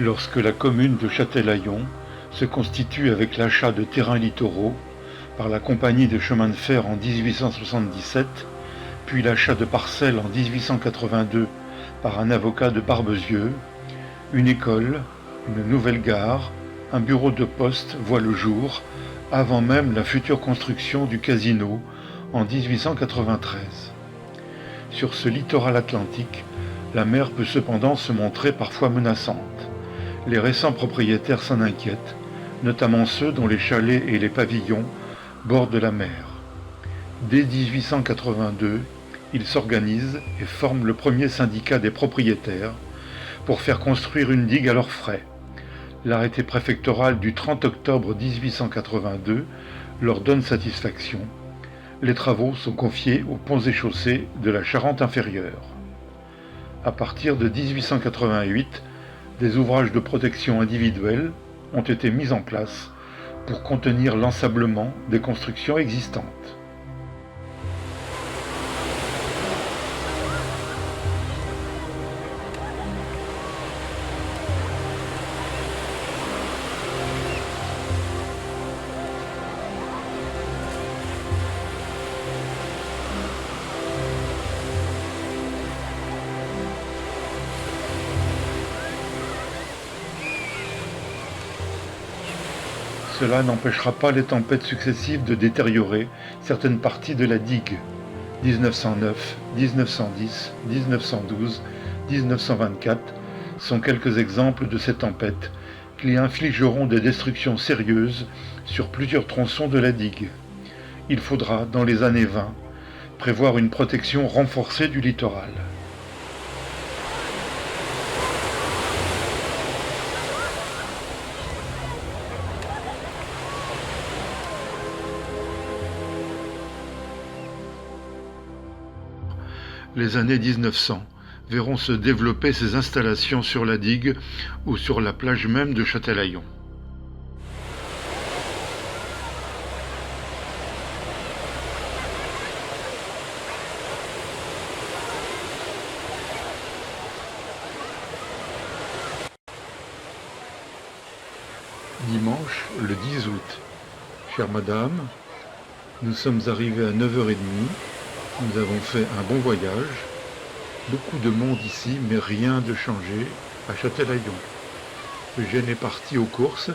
lorsque la commune de Châtelaillon se constitue avec l'achat de terrains littoraux par la compagnie des chemins de fer en 1877, puis l'achat de parcelles en 1882 par un avocat de Barbezieux, une école, une nouvelle gare, un bureau de poste voit le jour, avant même la future construction du casino en 1893. Sur ce littoral atlantique, la mer peut cependant se montrer parfois menaçante. Les récents propriétaires s'en inquiètent, notamment ceux dont les chalets et les pavillons bordent la mer. Dès 1882, ils s'organisent et forment le premier syndicat des propriétaires pour faire construire une digue à leurs frais. L'arrêté préfectoral du 30 octobre 1882 leur donne satisfaction. Les travaux sont confiés aux ponts et chaussées de la Charente inférieure. À partir de 1888, des ouvrages de protection individuelle ont été mis en place pour contenir l'ensablement des constructions existantes. Cela n'empêchera pas les tempêtes successives de détériorer certaines parties de la digue. 1909, 1910, 1912, 1924 sont quelques exemples de ces tempêtes qui infligeront des destructions sérieuses sur plusieurs tronçons de la digue. Il faudra, dans les années 20, prévoir une protection renforcée du littoral. Les années 1900 verront se développer ces installations sur la digue ou sur la plage même de Châtelaillon. Dimanche, le 10 août. Chère madame, nous sommes arrivés à 9h30. Nous avons fait un bon voyage, beaucoup de monde ici, mais rien de changé à Châtelaillon. Eugène est parti aux courses,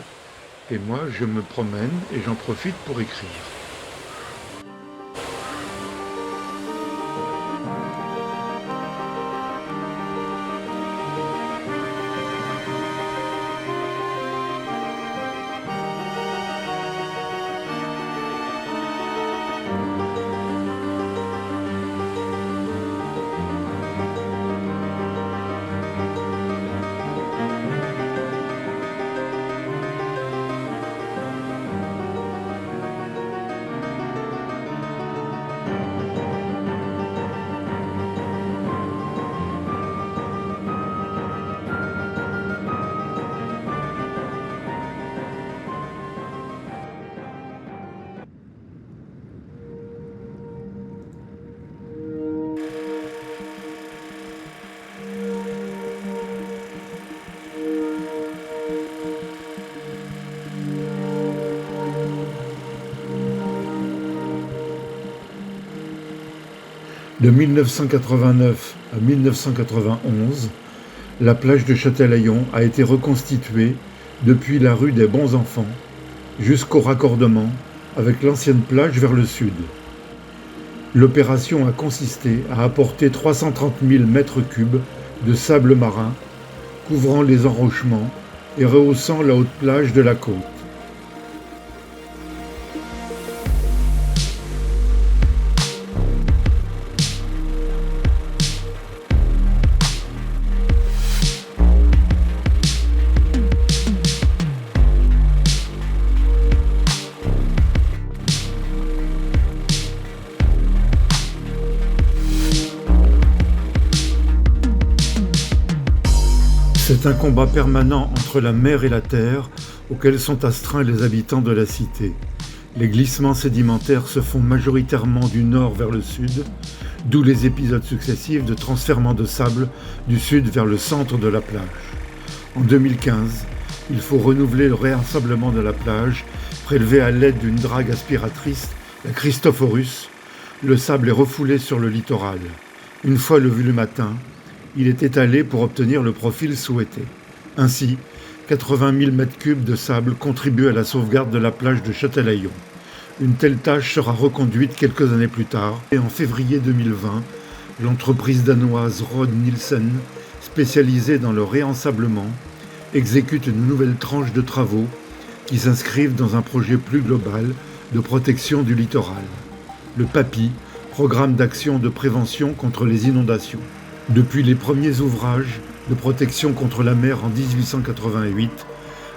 et moi je me promène et j'en profite pour écrire. De 1989 à 1991, la plage de Châtelaillon a été reconstituée depuis la rue des Bons Enfants jusqu'au raccordement avec l'ancienne plage vers le sud. L'opération a consisté à apporter 330 000 mètres cubes de sable marin couvrant les enrochements et rehaussant la haute plage de la côte. C'est un combat permanent entre la mer et la terre auquel sont astreints les habitants de la cité. Les glissements sédimentaires se font majoritairement du nord vers le sud, d'où les épisodes successifs de transfèrement de sable du sud vers le centre de la plage. En 2015, il faut renouveler le réensablement de la plage, prélevé à l'aide d'une drague aspiratrice, la Christophorus. Le sable est refoulé sur le littoral. Une fois levé le matin, il est étalé pour obtenir le profil souhaité. Ainsi, 80 000 m3 de sable contribuent à la sauvegarde de la plage de Châtelaillon. Une telle tâche sera reconduite quelques années plus tard, et en février 2020, l'entreprise danoise Rod Nielsen, spécialisée dans le réensablement, exécute une nouvelle tranche de travaux qui s'inscrivent dans un projet plus global de protection du littoral. Le PAPI, Programme d'action de prévention contre les inondations. Depuis les premiers ouvrages de protection contre la mer en 1888,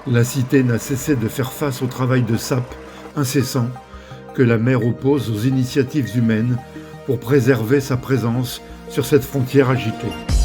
la cité n'a cessé de faire face au travail de sape incessant que la mer oppose aux initiatives humaines pour préserver sa présence sur cette frontière agitée.